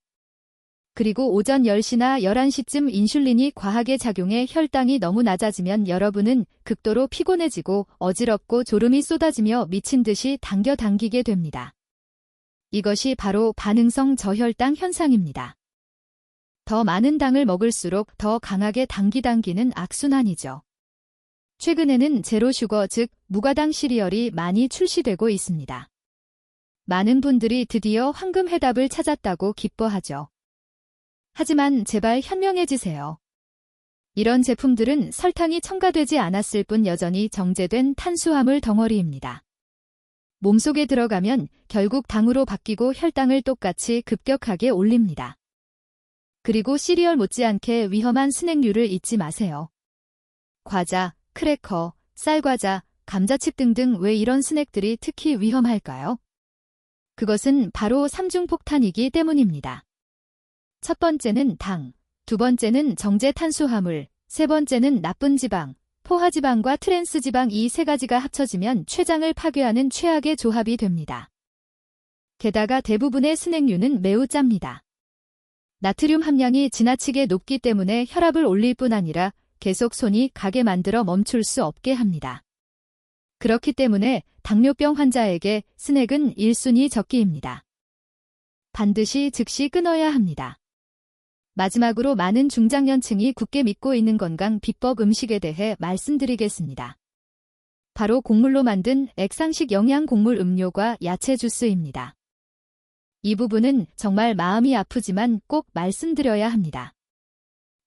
[SPEAKER 1] 그리고 오전 10시나 11시쯤 인슐린이 과하게 작용해 혈당이 너무 낮아지면 여러분은 극도로 피곤해지고 어지럽고 졸음이 쏟아지며 미친 듯이 당기게 됩니다. 이것이 바로 반응성 저혈당 현상입니다. 더 많은 당을 먹을수록 더 강하게 당기는 악순환이죠. 최근에는 제로슈거 즉 무가당 시리얼이 많이 출시되고 있습니다. 많은 분들이 드디어 황금 해답을 찾았다고 기뻐하죠. 하지만 제발 현명해지세요. 이런 제품들은 설탕이 첨가되지 않았을 뿐 여전히 정제된 탄수화물 덩어리입니다. 몸속에 들어가면 결국 당으로 바뀌고 혈당을 똑같이 급격하게 올립니다. 그리고 시리얼 못지않게 위험한 스낵류를 잊지 마세요. 과자, 크래커, 쌀과자, 감자칩 등등 왜 이런 스낵들이 특히 위험할까요? 그것은 바로 삼중폭탄이기 때문입니다. 첫 번째는 당, 두 번째는 정제 탄수화물, 세 번째는 나쁜 지방, 포화지방과 트랜스지방 이 세 가지가 합쳐지면 췌장을 파괴하는 최악의 조합이 됩니다. 게다가 대부분의 스낵류는 매우 짭니다. 나트륨 함량이 지나치게 높기 때문에 혈압을 올릴 뿐 아니라 계속 손이 가게 만들어 멈출 수 없게 합니다. 그렇기 때문에 당뇨병 환자에게 스낵은 1순위 적기입니다. 반드시 즉시 끊어야 합니다. 마지막으로 많은 중장년층이 굳게 믿고 있는 건강 비법 음식에 대해 말씀드리겠습니다. 바로 곡물로 만든 액상식 영양 곡물 음료과 야채 주스입니다. 이 부분은 정말 마음이 아프지만 꼭 말씀드려야 합니다.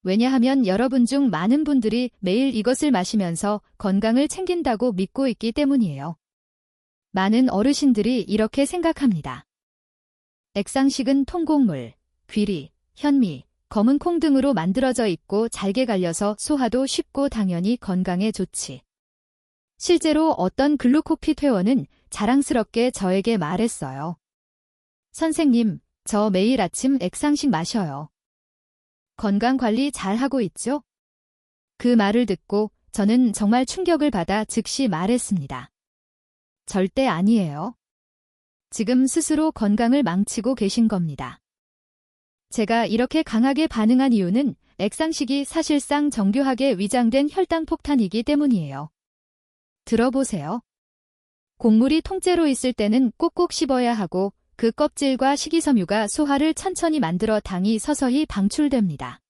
[SPEAKER 1] 왜냐하면 여러분 중 많은 분들이 매일 이것을 마시면서 건강을 챙긴다고 믿고 있기 때문이에요. 많은 어르신들이 이렇게 생각합니다. 액상식은 통곡물, 귀리, 현미, 검은 콩 등으로 만들어져 있고 잘게 갈려서 소화도 쉽고 당연히 건강에 좋지. 실제로 어떤 글루코핏 회원은 자랑스럽게 저에게 말했어요. 선생님, 저 매일 아침 액상식 마셔요. 건강관리 잘하고 있죠? 그 말을 듣고 저는 정말 충격을 받아 즉시 말했습니다. 절대 아니에요. 지금 스스로 건강을 망치고 계신 겁니다. 제가 이렇게 강하게 반응한 이유는 액상식이 사실상 정교하게 위장된 혈당 폭탄이기 때문이에요. 들어보세요. 곡물이 통째로 있을 때는 꼭꼭 씹어야 하고 그 껍질과 식이섬유가 소화를 천천히 만들어 당이 서서히 방출됩니다.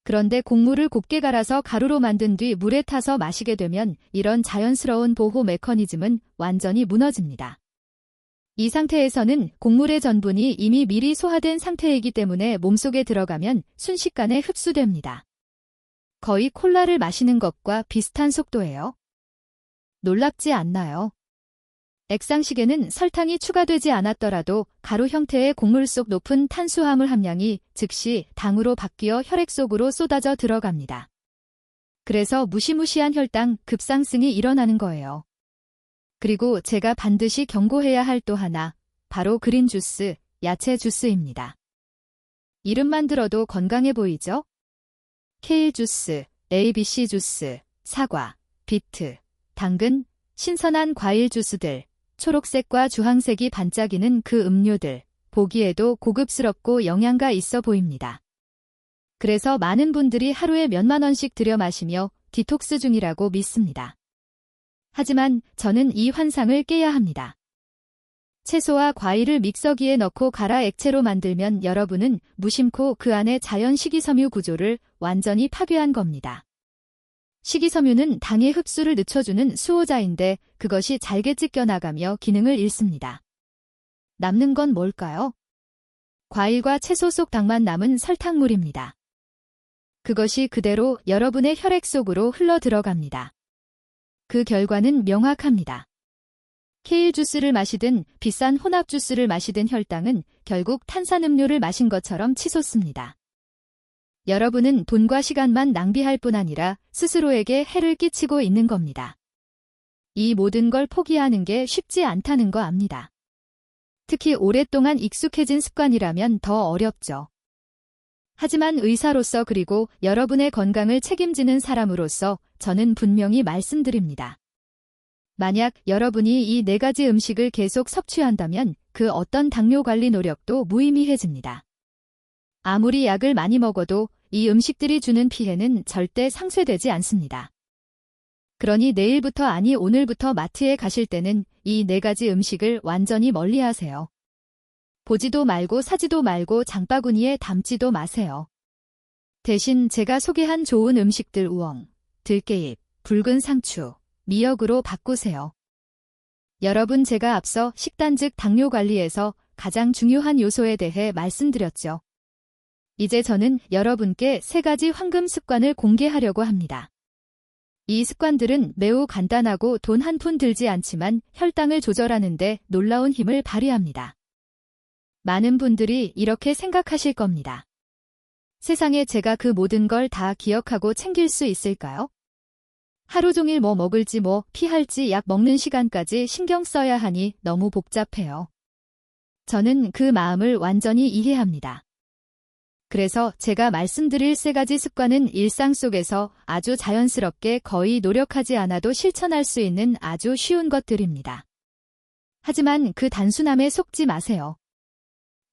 [SPEAKER 1] 그런데 곡물을 곱게 갈아서 가루로 만든 뒤 물에 타서 마시게 되면 이런 자연스러운 보호 메커니즘은 완전히 무너집니다. 이 상태에서는 곡물의 전분이 이미 미리 소화된 상태이기 때문에 몸속에 들어가면 순식간에 흡수됩니다. 거의 콜라를 마시는 것과 비슷한 속도예요. 놀랍지 않나요? 액상식에는 설탕이 추가되지 않았더라도 가루 형태의 곡물 속 높은 탄수화물 함량이 즉시 당으로 바뀌어 혈액 속으로 쏟아져 들어갑니다. 그래서 무시무시한 혈당 급상승이 일어나는 거예요. 그리고 제가 반드시 경고해야 할 또 하나, 바로 그린 주스, 야채 주스입니다. 이름만 들어도 건강해 보이죠? 케일 주스, ABC 주스, 사과, 비트, 당근, 신선한 과일 주스들, 초록색과 주황색이 반짝이는 그 음료들, 보기에도 고급스럽고 영양가 있어 보입니다. 그래서 많은 분들이 하루에 몇만 원씩 들여 마시며 디톡스 중이라고 믿습니다. 하지만 저는 이 환상을 깨야 합니다. 채소와 과일을 믹서기에 넣고 갈아 액체로 만들면 여러분은 무심코 그 안에 자연 식이섬유 구조를 완전히 파괴한 겁니다. 식이섬유는 당의 흡수를 늦춰주는 수호자인데 그것이 잘게 찢겨나가며 기능을 잃습니다. 남는 건 뭘까요? 과일과 채소 속 당만 남은 설탕물입니다. 그것이 그대로 여러분의 혈액 속으로 흘러 들어갑니다. 그 결과는 명확합니다. 케일 주스를 마시든 비싼 혼합 주스를 마시든 혈당은 결국 탄산음료를 마신 것처럼 치솟습니다. 여러분은 돈과 시간만 낭비할 뿐 아니라 스스로에게 해를 끼치고 있는 겁니다. 이 모든 걸 포기하는 게 쉽지 않다는 거 압니다. 특히 오랫동안 익숙해진 습관이라면 더 어렵죠. 하지만 의사로서 그리고 여러분의 건강을 책임지는 사람으로서 저는 분명히 말씀드립니다. 만약 여러분이 이 4가지 음식을 계속 섭취한다면 그 어떤 당뇨 관리 노력도 무의미해집니다. 아무리 약을 많이 먹어도 이 음식들이 주는 피해는 절대 상쇄되지 않습니다. 그러니 내일부터 아니 오늘부터 마트에 가실 때는 이 4가지 음식을 완전히 멀리하세요. 보지도 말고 사지도 말고 장바구니에 담지도 마세요. 대신 제가 소개한 좋은 음식들 우엉, 들깨잎, 붉은 상추, 미역으로 바꾸세요. 여러분 제가 앞서 식단 즉 당뇨 관리에서 가장 중요한 요소에 대해 말씀드렸죠. 이제 저는 여러분께 3가지 황금 습관을 공개하려고 합니다. 이 습관들은 매우 간단하고 돈 한 푼 들지 않지만 혈당을 조절하는 데 놀라운 힘을 발휘합니다. 많은 분들이 이렇게 생각하실 겁니다. 세상에 제가 그 모든 걸 다 기억하고 챙길 수 있을까요? 하루 종일 뭐 먹을지 뭐 피할지 약 먹는 시간까지 신경 써야 하니 너무 복잡해요. 저는 그 마음을 완전히 이해합니다. 그래서 제가 말씀드릴 3가지 습관은 일상 속에서 아주 자연스럽게 거의 노력하지 않아도 실천할 수 있는 아주 쉬운 것들입니다. 하지만 그 단순함에 속지 마세요.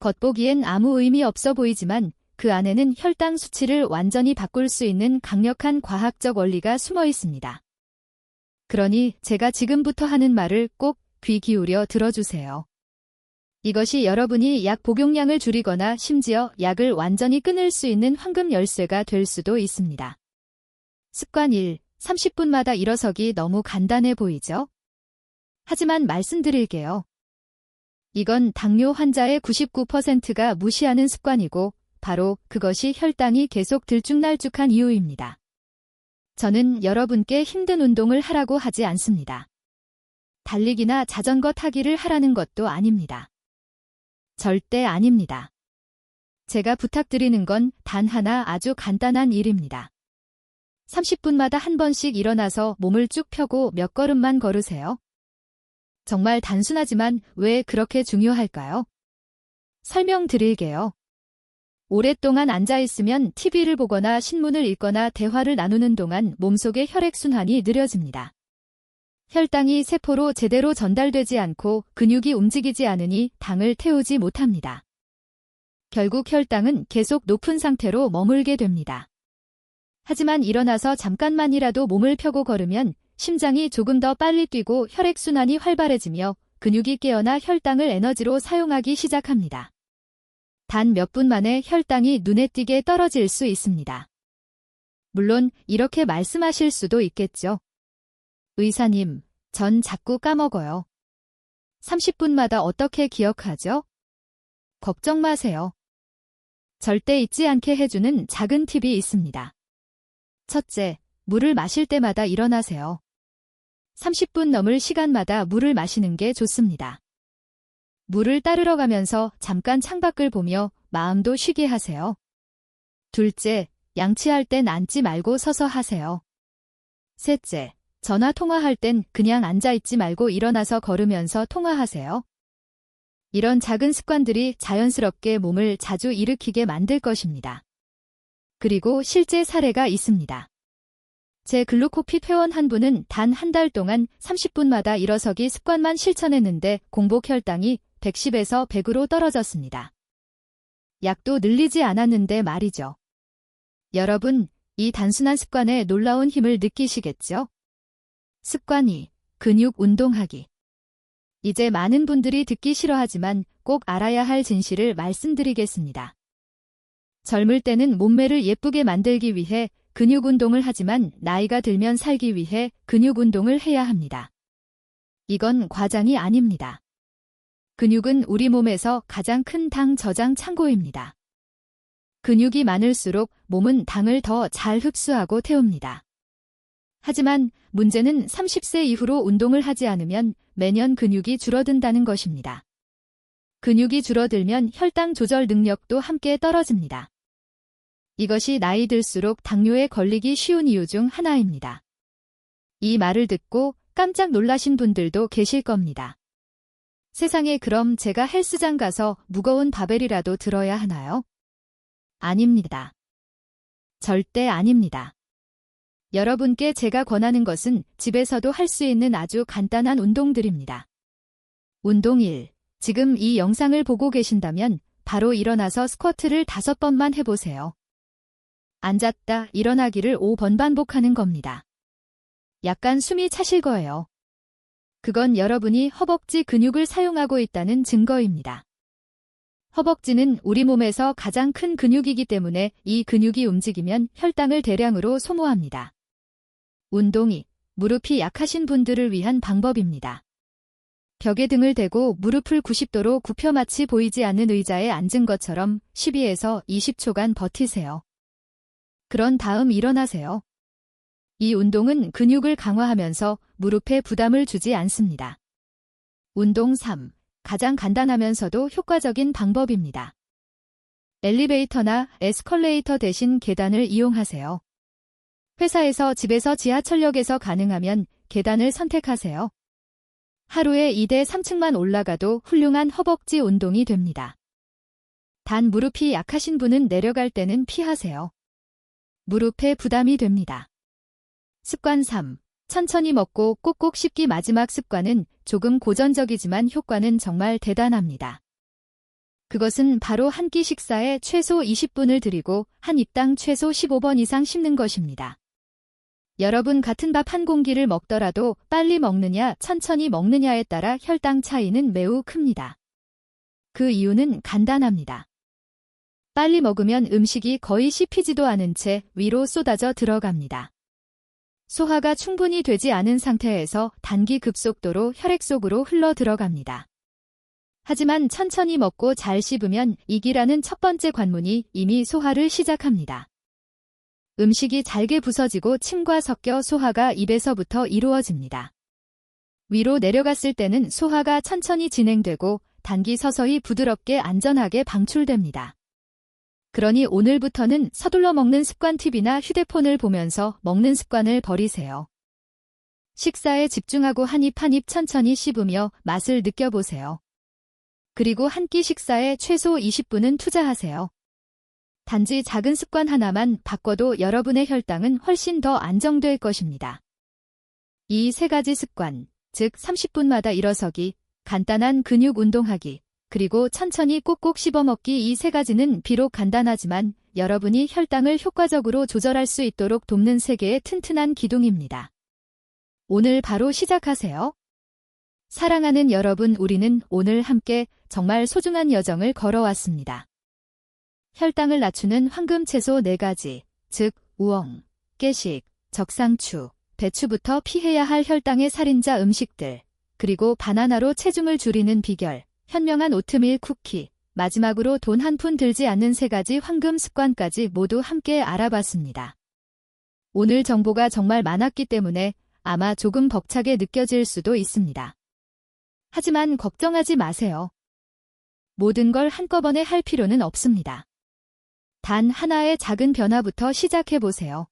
[SPEAKER 1] 겉보기엔 아무 의미 없어 보이지만 그 안에는 혈당 수치를 완전히 바꿀 수 있는 강력한 과학적 원리가 숨어 있습니다. 그러니 제가 지금부터 하는 말을 꼭 귀 기울여 들어주세요. 이것이 여러분이 약 복용량을 줄이거나 심지어 약을 완전히 끊을 수 있는 황금 열쇠가 될 수도 있습니다. 습관 1. 30분마다 일어서기 너무 간단해 보이죠? 하지만 말씀드릴게요. 이건 당뇨 환자의 99%가 무시하는 습관이고 바로 그것이 혈당이 계속 들쭉날쭉한 이유입니다. 저는 여러분께 힘든 운동을 하라고 하지 않습니다. 달리기나 자전거 타기를 하라는 것도 아닙니다. 절대 아닙니다. 제가 부탁드리는 건 단 하나 아주 간단한 일입니다. 30분마다 한 번씩 일어나서 몸을 쭉 펴고 몇 걸음만 걸으세요. 정말 단순하지만 왜 그렇게 중요할까요? 설명드릴게요. 오랫동안 앉아있으면 TV를 보거나 신문을 읽거나 대화를 나누는 동안 몸속의 혈액순환이 느려집니다. 혈당이 세포로 제대로 전달되지 않고 근육이 움직이지 않으니 당을 태우지 못합니다. 결국 혈당은 계속 높은 상태로 머물게 됩니다. 하지만 일어나서 잠깐만이라도 몸을 펴고 걸으면 심장이 조금 더 빨리 뛰고 혈액순환이 활발해지며 근육이 깨어나 혈당을 에너지로 사용하기 시작합니다. 단 몇 분 만에 혈당이 눈에 띄게 떨어질 수 있습니다. 물론 이렇게 말씀하실 수도 있겠죠. 의사님, 전 자꾸 까먹어요. 30분마다 어떻게 기억하죠? 걱정 마세요. 절대 잊지 않게 해주는 작은 팁이 있습니다. 첫째, 물을 마실 때마다 일어나세요. 30분 넘을 시간마다 물을 마시는 게 좋습니다. 물을 따르러 가면서 잠깐 창밖을 보며 마음도 쉬게 하세요. 둘째, 양치할 땐 앉지 말고 서서 하세요. 셋째, 전화 통화할 땐 그냥 앉아있지 말고 일어나서 걸으면서 통화하세요. 이런 작은 습관들이 자연스럽게 몸을 자주 일으키게 만들 것입니다. 그리고 실제 사례가 있습니다. 제 글루코핏 회원 한 분은 단 한 달 동안 30분마다 일어서기 습관만 실천했는데 공복 혈당이 110에서 100으로 떨어졌습니다. 약도 늘리지 않았는데 말이죠. 여러분, 이 단순한 습관에 놀라운 힘을 느끼시겠죠? 습관 2. 근육 운동하기. 이제 많은 분들이 듣기 싫어하지만 꼭 알아야 할 진실을 말씀드리겠습니다. 젊을 때는 몸매를 예쁘게 만들기 위해 근육 운동을 하지만 나이가 들면 살기 위해 근육 운동을 해야 합니다. 이건 과장이 아닙니다. 근육은 우리 몸에서 가장 큰 당 저장 창고입니다. 근육이 많을수록 몸은 당을 더 잘 흡수하고 태웁니다. 하지만 문제는 30세 이후로 운동을 하지 않으면 매년 근육이 줄어든다는 것입니다. 근육이 줄어들면 혈당 조절 능력도 함께 떨어집니다. 이것이 나이 들수록 당뇨에 걸리기 쉬운 이유 중 하나입니다. 이 말을 듣고 깜짝 놀라신 분들도 계실 겁니다. 세상에, 그럼 제가 헬스장 가서 무거운 바벨이라도 들어야 하나요? 아닙니다. 절대 아닙니다. 여러분께 제가 권하는 것은 집에서도 할 수 있는 아주 간단한 운동들입니다. 운동 1. 지금 이 영상을 보고 계신다면 바로 일어나서 스쿼트를 5번만 해보세요. 앉았다 일어나기를 5번 반복하는 겁니다. 약간 숨이 차실 거예요. 그건 여러분이 허벅지 근육을 사용하고 있다는 증거입니다. 허벅지는 우리 몸에서 가장 큰 근육이기 때문에 이 근육이 움직이면 혈당을 대량으로 소모합니다. 운동 2. 무릎이 약하신 분들을 위한 방법입니다. 벽에 등을 대고 무릎을 90도로 굽혀 마치 보이지 않는 의자에 앉은 것처럼 12에서 20초간 버티세요. 그런 다음 일어나세요. 이 운동은 근육을 강화하면서 무릎에 부담을 주지 않습니다. 운동 3. 가장 간단하면서도 효과적인 방법입니다. 엘리베이터나 에스컬레이터 대신 계단을 이용하세요. 회사에서, 집에서, 지하철역에서 가능하면 계단을 선택하세요. 하루에 2대 3층만 올라가도 훌륭한 허벅지 운동이 됩니다. 단 무릎이 약하신 분은 내려갈 때는 피하세요. 무릎에 부담이 됩니다. 습관 3. 천천히 먹고 꼭꼭 씹기. 마지막 습관은 조금 고전적이지만 효과는 정말 대단합니다. 그것은 바로 한 끼 식사에 최소 20분을 들이고 한 입당 최소 15번 이상 씹는 것입니다. 여러분, 같은 밥 한 공기를 먹더라도 빨리 먹느냐 천천히 먹느냐에 따라 혈당 차이는 매우 큽니다. 그 이유는 간단합니다. 빨리 먹으면 음식이 거의 씹히지도 않은 채 위로 쏟아져 들어갑니다. 소화가 충분히 되지 않은 상태에서 단기 급속도로 혈액 속으로 흘러 들어갑니다. 하지만 천천히 먹고 잘 씹으면 이기라는 첫 번째 관문이 이미 소화를 시작합니다. 음식이 잘게 부서지고 침과 섞여 소화가 입에서부터 이루어집니다. 위로 내려갔을 때는 소화가 천천히 진행되고 단기 서서히 부드럽게 안전하게 방출됩니다. 그러니 오늘부터는 서둘러 먹는 습관 팁이나 휴대폰을 보면서 먹는 습관을 버리세요. 식사에 집중하고 한 입 한 입 천천히 씹으며 맛을 느껴보세요. 그리고 한 끼 식사에 최소 20분은 투자하세요. 단지 작은 습관 하나만 바꿔도 여러분의 혈당은 훨씬 더 안정될 것입니다. 이 세 가지 습관, 즉 30분마다 일어서기, 간단한 근육 운동하기, 그리고 천천히 꼭꼭 씹어먹기 이 세 가지는 비록 간단하지만 여러분이 혈당을 효과적으로 조절할 수 있도록 돕는 세 개의 튼튼한 기둥입니다. 오늘 바로 시작하세요. 사랑하는 여러분, 우리는 오늘 함께 정말 소중한 여정을 걸어왔습니다. 혈당을 낮추는 황금 채소 4가지, 즉 우엉, 깨식, 적상추, 배추부터 피해야 할 혈당의 살인자 음식들, 그리고 바나나로 체중을 줄이는 비결, 현명한 오트밀 쿠키, 마지막으로 돈 한 푼 들지 않는 3가지 황금 습관까지 모두 함께 알아봤습니다. 오늘 정보가 정말 많았기 때문에 아마 조금 벅차게 느껴질 수도 있습니다. 하지만 걱정하지 마세요. 모든 걸 한꺼번에 할 필요는 없습니다. 단 하나의 작은 변화부터 시작해보세요.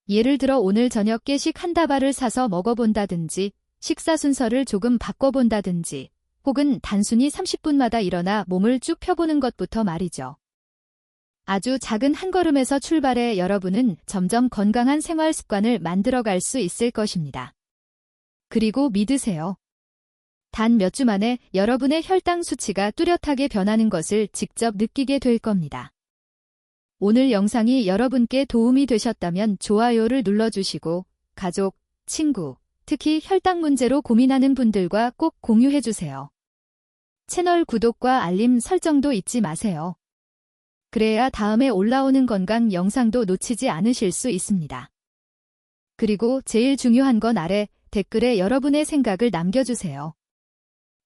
[SPEAKER 1] 예를 들어 오늘 저녁 깨식 한 다발을 사서 먹어본다든지, 식사 순서를 조금 바꿔본다든지, 혹은 단순히 30분마다 일어나 몸을 쭉 펴보는 것부터 말이죠. 아주 작은 한 걸음에서 출발해 여러분은 점점 건강한 생활 습관을 만들어갈 수 있을 것입니다. 그리고 믿으세요. 단 몇 주 만에 여러분의 혈당 수치가 뚜렷하게 변하는 것을 직접 느끼게 될 겁니다. 오늘 영상이 여러분께 도움이 되셨다면 좋아요를 눌러주시고 가족, 친구, 특히 혈당 문제로 고민하는 분들과 꼭 공유해주세요. 채널 구독과 알림 설정도 잊지 마세요. 그래야 다음에 올라오는 건강 영상도 놓치지 않으실 수 있습니다. 그리고 제일 중요한 건 아래 댓글에 여러분의 생각을 남겨주세요.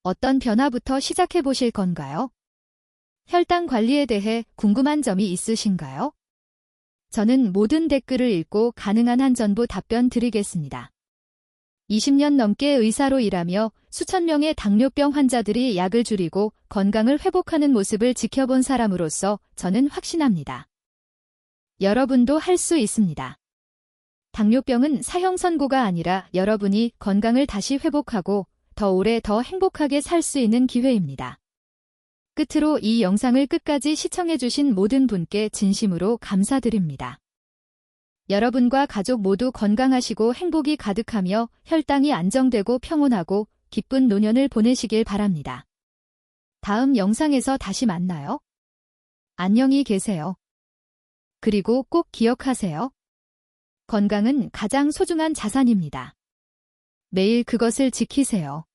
[SPEAKER 1] 어떤 변화부터 시작해보실 건가요? 혈당 관리에 대해 궁금한 점이 있으신가요? 저는 모든 댓글을 읽고 가능한 한 전부 답변 드리겠습니다. 20년 넘게 의사로 일하며 수천 명의 당뇨병 환자들이 약을 줄이고 건강을 회복하는 모습을 지켜본 사람으로서 저는 확신합니다. 여러분도 할 수 있습니다. 당뇨병은 사형 선고가 아니라 여러분이 건강을 다시 회복하고 더 오래 더 행복하게 살 수 있는 기회입니다. 끝으로 이 영상을 끝까지 시청해주신 모든 분께 진심으로 감사드립니다. 여러분과 가족 모두 건강하시고 행복이 가득하며 혈당이 안정되고 평온하고 기쁜 노년을 보내시길 바랍니다. 다음 영상에서 다시 만나요. 안녕히 계세요. 그리고 꼭 기억하세요. 건강은 가장 소중한 자산입니다. 매일 그것을 지키세요.